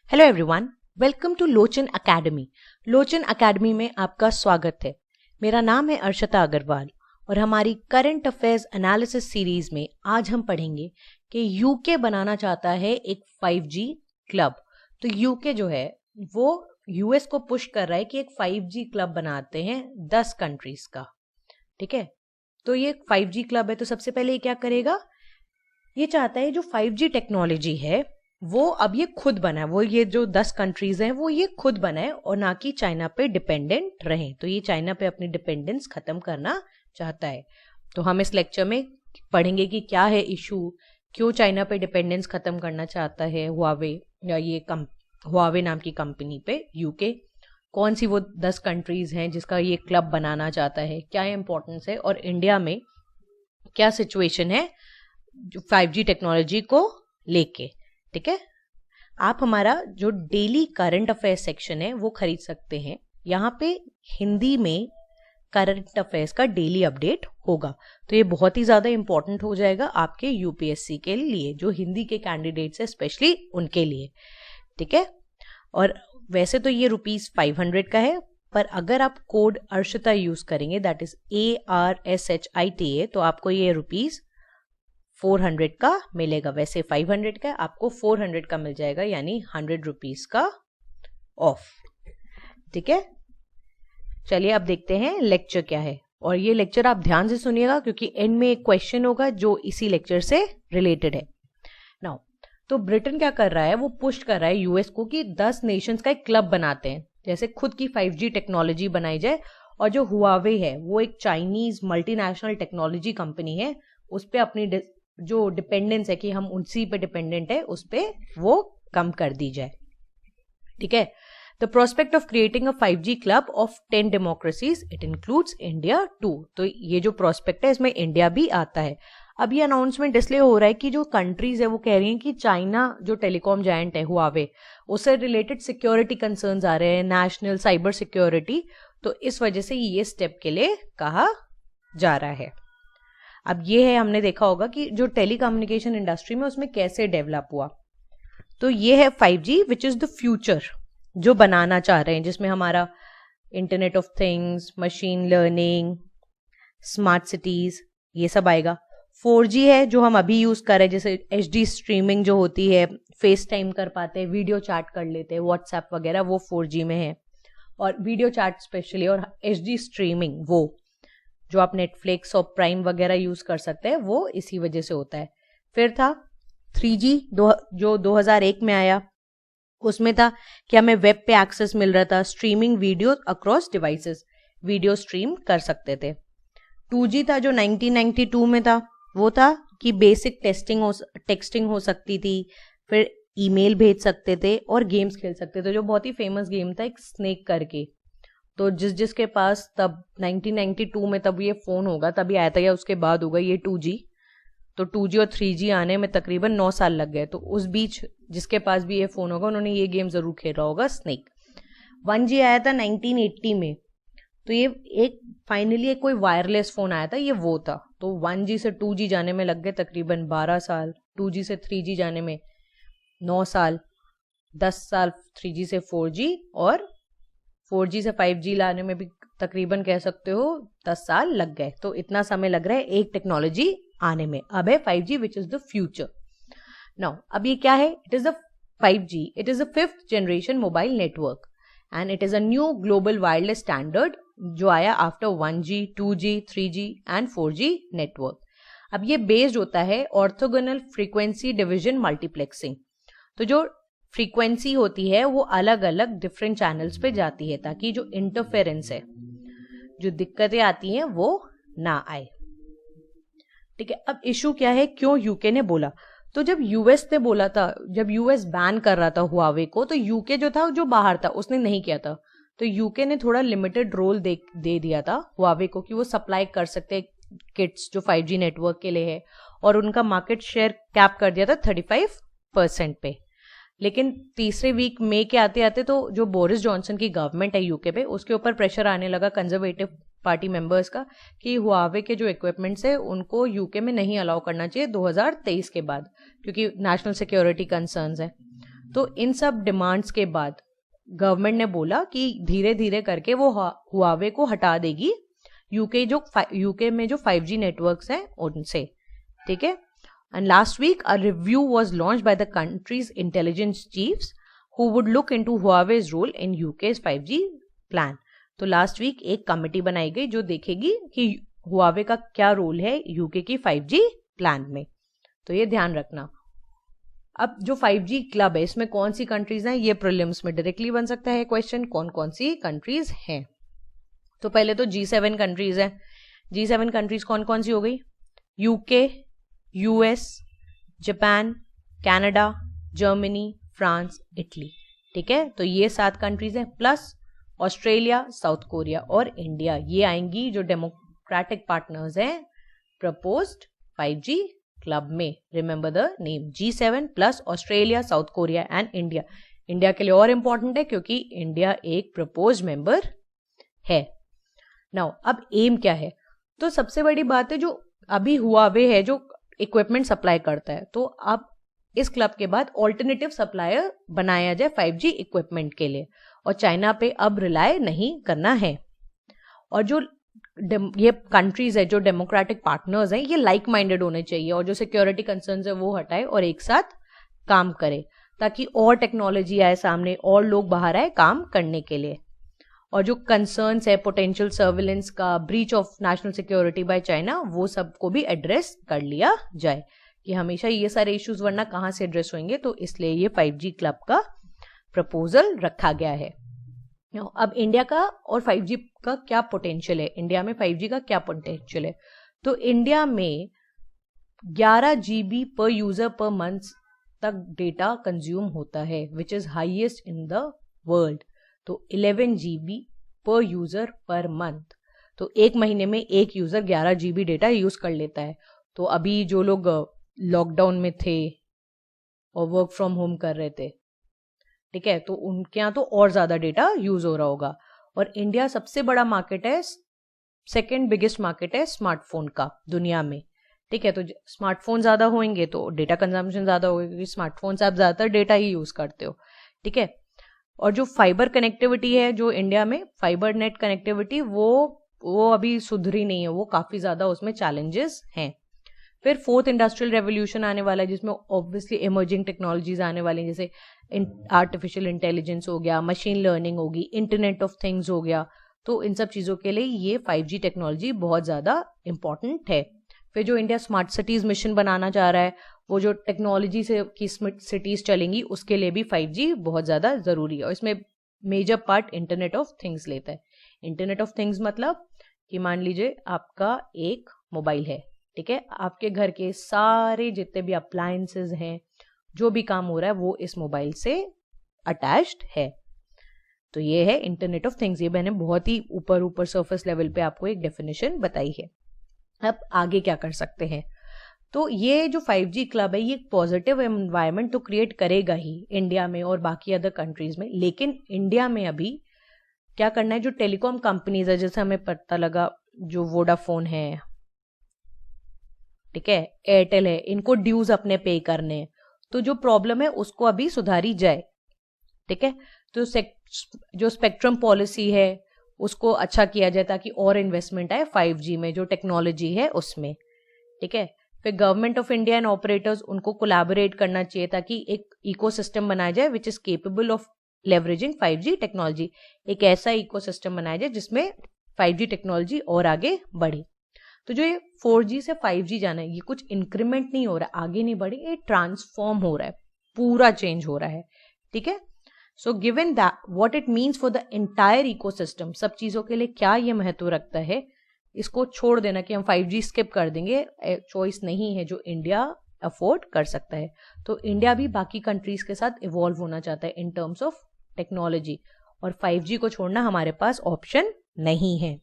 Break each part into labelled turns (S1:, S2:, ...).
S1: Hello everyone, welcome to Lochan academy. Lochan academy में आपका स्वागत है। मेरा नाम है अर्षिता अग्रवाल और हमारी करंट अफेयर्स एनालिसिस सीरीज में आज हम पढ़ेंगे कि यूके बनाना चाहता है एक 5G क्लब। तो यूके जो है वो यूएस को पुश कर रहा है कि एक 5G क्लब बनाते हैं 10 कंट्रीज का। ठीक है, तो ये 5G क्लब है। तो सबसे पहले ये क्या करेगा, ये चाहता है जो 5G टेक्नोलॉजी है वो अब ये खुद बनाए, वो ये जो 10 कंट्रीज हैं वो ये खुद बनाए और ना कि चाइना पे डिपेंडेंट रहें। तो ये चाइना पे अपनी डिपेंडेंस खत्म करना चाहता है। तो हम इस लेक्चर में पढ़ेंगे कि क्या है इशू, क्यों चाइना पे डिपेंडेंस खत्म करना चाहता है हुआवे या ये हुआवे नाम की कंपनी पे यूके, कौन सी वो 10 कंट्रीज हैं जिसका ये क्लब बनाना चाहता है, क्या इंपॉर्टेंस है और इंडिया में क्या सिचुएशन है 5G टेक्नोलॉजी को लेके। ठीक है, आप हमारा जो डेली करंट अफेयर सेक्शन है वो खरीद सकते हैं। यहाँ पे हिंदी में करंट अफेयर्स का डेली अपडेट होगा। तो ये बहुत ही ज़्यादा इंपॉर्टेंट हो जाएगा आपके यूपीएससी के लिए, जो हिंदी के कैंडिडेट्स है स्पेशली उनके लिए। ठीक है, और वैसे तो ये ₹500 का है, पर अगर आप कोड अर्षिता यूज करेंगे, दैट इज ARSHITA, तो आपको ये ₹400 का मिलेगा। वैसे 500 का, आपको 400 का मिल जाएगा, यानी ₹100 का ऑफ। ठीक है, चलिए अब देखते हैं लेक्चर क्या है। और ये लेक्चर आप ध्यान से सुनिएगा क्योंकि एंड में एक क्वेश्चन होगा जो इसी लेक्चर से रिलेटेड है। नाउ, तो ब्रिटेन क्या कर रहा है, वो पुश कर रहा है यूएस को कि 10 नेशंस का एक क्लब बनाते हैं, जैसे खुद की 5G टेक्नोलॉजी बनाई जाए। और जो हुआवे है वो एक चाइनीज मल्टीनेशनल टेक्नोलॉजी कंपनी है, उस पर अपनी जो डिपेंडेंस है कि हम उसी पे डिपेंडेंट है, उस पे वो कम कर दी जाए। ठीक है, the prospect of creating a 5G club of 10 democracies, it includes India too. तो ये जो प्रोस्पेक्ट है इसमें इंडिया भी आता है। अब ये अनाउंसमेंट इसलिए हो रहा है कि जो कंट्रीज है वो कह रही हैं कि चाइना जो टेलीकॉम जायंट है हुआवे, उससे रिलेटेड सिक्योरिटी कंसर्न्स आ रहे हैं, नेशनल साइबर सिक्योरिटी। तो इस वजह से ये स्टेप के लिए कहा जा रहा है। अब ये है, हमने देखा होगा कि जो टेलीकम्युनिकेशन इंडस्ट्री में उसमें कैसे डेवलप हुआ। तो ये है 5G which is the future जो बनाना चाह रहे हैं, जिसमें हमारा internet of things, machine learning, smart cities, ये सब आएगा। 4G है जो हम अभी यूज कर रहे हैं, जैसे HD स्ट्रीमिंग जो होती है, फेस टाइम कर पाते हैं, वीडियो चैट कर लेते हैं, व्हाट्सएप वगैरह, वो 4G में है। और वीडियो चैट स्पेशली और HD स्ट्रीमिंग, वो जो आप नेटफ्लिक्स और प्राइम वगैरह यूज कर सकते हैं, वो इसी वजह से होता है। फिर था 3G जो 2001 में आया, उसमें था कि हमें वेब पे एक्सेस मिल रहा था, streaming video across devices, video stream कर सकते थे। 2G था जो 1992 में था, वो था कि बेसिक टेक्सटिंग हो सकती थी, फिर ईमेल भेज सकते थे और गेम्स खेल सकते थे। जो बहुत ही फेमस गेम था एक स्नेक करके, तो जिसके पास तब 1992 में तब ये फोन होगा, तभी आया था या उसके बाद होगा ये 2G। तो 2G और 3G आने में तकरीबन 9 साल लग गए। तो उस बीच जिसके पास भी ये फोन होगा उन्होंने ये गेम जरूर खेला होगा, स्नेक। 1G आया था 1980 में, तो ये एक फाइनली एक कोई वायरलेस फोन आया था, ये वो था। तो 1G से 2G जाने में लग गए तकरीबन 12 साल, 2G से 3G जाने में 9 साल, 10 साल 3G से 4G, और 4G से 5G लाने में भी तकरीबन कह सकते हो 10 साल लग गए। तो इतना समय लग रहा है एक टेक्नोलॉजी आने में। अब है 5G which is the future. Now, अब ये क्या है, it is the 5G, it is the 5th generation mobile network and it is a new global wireless standard जो आया after 1G, 2G, 3G and 4G network. अब ये based होता है ऑर्थोगोनल फ्रीक्वेंसी डिवीजन मल्टीप्लेक्सिंग। तो जो frequency होती है वो अलग अलग डिफरेंट चैनल्स पे जाती है, ताकि जो इंटरफेरेंस है, जो दिक्कतें आती हैं, वो ना आए। ठीक है, अब इशू क्या है, क्यों यूके ने बोला। तो जब यूएस ने बोला था, जब यूएस बैन कर रहा था हुआवे को, तो यूके जो था जो बाहर था उसने नहीं किया था। तो यूके ने थोड़ा लिमिटेड रोल दे दिया था हुआवे को कि वो सप्लाई कर सकते किट्स जो 5G नेटवर्क के लिए है, और उनका मार्केट शेयर कैप कर दिया था 35% पे। लेकिन तीसरे वीक मई के आते आते तो जो बोरिस जॉनसन की गवर्नमेंट है यूके पे, उसके ऊपर प्रेशर आने लगा कंजर्वेटिव पार्टी मेंबर्स का कि हुआवे के जो इक्विपमेंट्स है उनको यूके में नहीं अलाउ करना चाहिए 2023 के बाद, क्योंकि नेशनल सिक्योरिटी कंसर्न्स है। तो इन सब डिमांड्स के बाद गवर्नमेंट ने बोला कि धीरे धीरे करके वो हुआवे को हटा देगी यूके में जो 5G नेटवर्क्स हैं उनसे, ठीक है। And last week a review was launched by the country's intelligence chiefs who would look into Huawei's role in UK's 5G plan. तो लास्ट वीक एक कमेटी बनाई गई जो देखेगी कि हुआवे का क्या रोल है यूके की 5G प्लान में, तो ये ध्यान रखना। अब जो 5G क्लब है इसमें कौन सी कंट्रीज हैं, ये प्रीलिम्स में डायरेक्टली बन सकता है क्वेश्चन, कौन कौन सी कंट्रीज हैं। तो पहले तो G7 कंट्रीज हैं। G7 कंट्रीज कौन कौन सी हो गई? UK, US, Japan, Canada, Germany, France, Italy, ठीक है। तो ये 7 कंट्रीज हैं, प्लस ऑस्ट्रेलिया, साउथ कोरिया और इंडिया, ये आएंगी जो डेमोक्रेटिक पार्टनर्स हैं प्रपोज्ड 5G क्लब में। Remember the name, G7 plus Australia, south Korea and India. India के लिए और इंपॉर्टेंट है क्योंकि इंडिया एक प्रपोज मेंबर है। नाउ अब एम क्या है? तो सबसे बड़ी बात है जो अभी हुआवे है जो इक्विपमेंट सप्लाई करता है, तो अब इस क्लब के बाद ऑल्टरनेटिव सप्लायर बनाया जाए 5G इक्विपमेंट के लिए, और चाइना पे अब रिलाय नहीं करना है। और जो ये कंट्रीज है जो डेमोक्रेटिक पार्टनर्स हैं ये लाइक माइंडेड होने चाहिए, और जो सिक्योरिटी कंसर्न्स है वो हटाए और एक साथ काम करे, ताकि और टेक्नोलॉजी आए सामने और लोग बाहर आए काम करने के लिए। और जो कंसर्न्स है पोटेंशियल सर्विलेंस का, breach of national security by China, वो सबको भी एड्रेस कर लिया जाए कि हमेशा ये सारे इश्यूज वरना कहाँ से एड्रेस होंगे। तो इसलिए ये 5G क्लब का प्रपोजल रखा गया है। अब इंडिया का और 5G का क्या पोटेंशियल है, इंडिया में 5G का क्या पोटेंशियल है? तो इंडिया में 11 GB पर यूजर पर मंथ तक डेटा कंज्यूम होता है, which is highest in the world. तो 11 GB पर यूजर पर मंथ, तो एक महीने में एक यूजर 11 GB डेटा यूज कर लेता है। तो अभी जो लोग लॉकडाउन में थे और वर्क फ्रॉम होम कर रहे थे, ठीक है, तो उनके यहाँ तो और ज्यादा डेटा यूज हो रहा होगा। और इंडिया सबसे बड़ा मार्केट है, सेकेंड बिगेस्ट मार्केट है स्मार्टफोन का दुनिया में, ठीक है। तो स्मार्टफोन ज्यादा होंगे तो डेटा कंजम्पशन ज्यादा होगा, क्योंकि स्मार्टफोन से आप ज्यादातर डेटा ही यूज करते हो, ठीक है। और जो फाइबर कनेक्टिविटी है जो इंडिया में, फाइबर नेट कनेक्टिविटी, वो अभी सुधरी नहीं है, वो काफी ज्यादा उसमें चैलेंजेस हैं। फिर 4th इंडस्ट्रियल रेवोल्यूशन आने वाला है जिसमें ऑब्वियसली इमर्जिंग टेक्नोलॉजीज आने वाली हैं, जैसे आर्टिफिशियल इंटेलिजेंस हो गया, मशीन लर्निंग होगी, इंटरनेट ऑफ थिंग्स हो गया। तो इन सब चीजों के लिए ये 5G टेक्नोलॉजी बहुत ज्यादा इंपॉर्टेंट है। फिर जो इंडिया स्मार्ट सिटीज मिशन बनाना चाह रहा है, वो जो टेक्नोलॉजी से की स्मार्ट सिटीज चलेंगी उसके लिए भी 5G बहुत ज्यादा जरूरी है। और इसमें major part internet of things लेता है। इंटरनेट ऑफ थिंग्स मतलब कि मान लीजिए आपका एक मोबाइल है, ठीक है, आपके घर के सारे जितने भी अप्लायंसेस हैं, जो भी काम हो रहा है वो इस मोबाइल से अटैच्ड है। तो ये है इंटरनेट ऑफ थिंग्स। ये मैंने बहुत ही ऊपर सरफेस लेवल पे आपको एक डेफिनेशन बताई है। अब आगे क्या कर सकते हैं? तो ये जो 5G क्लब है ये एक पॉजिटिव एनवायरनमेंट तो क्रिएट करेगा ही इंडिया में और बाकी अदर कंट्रीज में, लेकिन इंडिया में अभी क्या करना है, जो टेलीकॉम कंपनीज है, जैसे हमें पता लगा जो वोडाफोन है, ठीक है, एयरटेल है, इनको ड्यूज अपने पे करने हैं। तो जो प्रॉब्लम है उसको अभी सुधारी जाए, ठीक है। तो जो स्पेक्ट्रम पॉलिसी है उसको अच्छा किया जाए ताकि और इन्वेस्टमेंट आए 5G में, जो टेक्नोलॉजी है उसमें, ठीक है। फिर government of India and operators उनको कोलैबोरेट करना चाहिए ताकि एक इकोसिस्टम बनाया जाए which is capable of leveraging 5G technology. एक ऐसा इकोसिस्टम बनाया जाए जिसमें 5G टेक्नोलॉजी और आगे बढ़े। तो जो ये 4G से 5G जाना है, ये कुछ इंक्रीमेंट नहीं हो रहा है, आगे नहीं बढ़ी, ये ट्रांसफॉर्म हो रहा है, पूरा चेंज हो रहा है, ठीक है। So given that what it means for the entire ecosystem, सब चीजों के लिए क्या ये महत्व रखता है, इसको छोड़ देना कि हम 5G स्किप कर देंगे, चॉइस नहीं है जो इंडिया अफोर्ड कर सकता है। तो इंडिया भी बाकी कंट्रीज के साथ इवॉल्व होना चाहता है इन टर्म्स ऑफ टेक्नोलॉजी, और 5G को छोड़ना हमारे पास ऑप्शन नहीं है।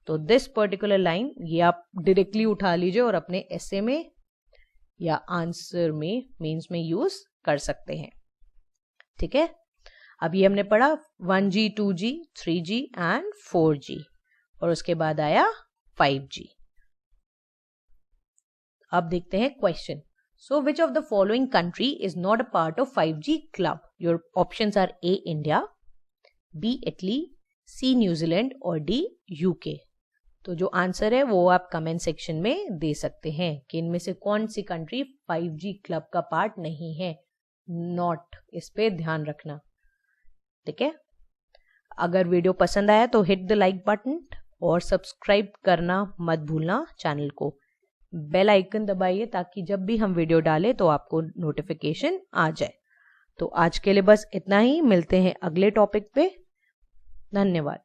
S1: तो दिस पर्टिकुलर लाइन ये आप डायरेक्टली उठा लीजिए और अपने एसे में या आंसर में, मेंस में यूज कर सकते हैं, ठीक है। अब ये हमने पढ़ा 1G, 2G, 3G and 4G, और उसके बाद आया 5G। अब देखते हैं question. So which of the following country is not a part of 5G club? Your options are A India, B Italy, C New Zealand और डी यूके। तो जो आंसर है वो आप कमेंट सेक्शन में दे सकते हैं कि इनमें से कौन सी कंट्री 5G क्लब का पार्ट नहीं है। नॉट, इस पे ध्यान रखना, ठीक है। अगर वीडियो पसंद आया तो हिट द लाइक बटन और सब्सक्राइब करना मत भूलना चैनल को। बेल आइकन दबाइए ताकि जब भी हम वीडियो डालें तो आपको नोटिफिकेशन आ जाए। तो आज के लिए बस इतना ही, मिलते हैं अगले टॉपिक पे। धन्यवाद।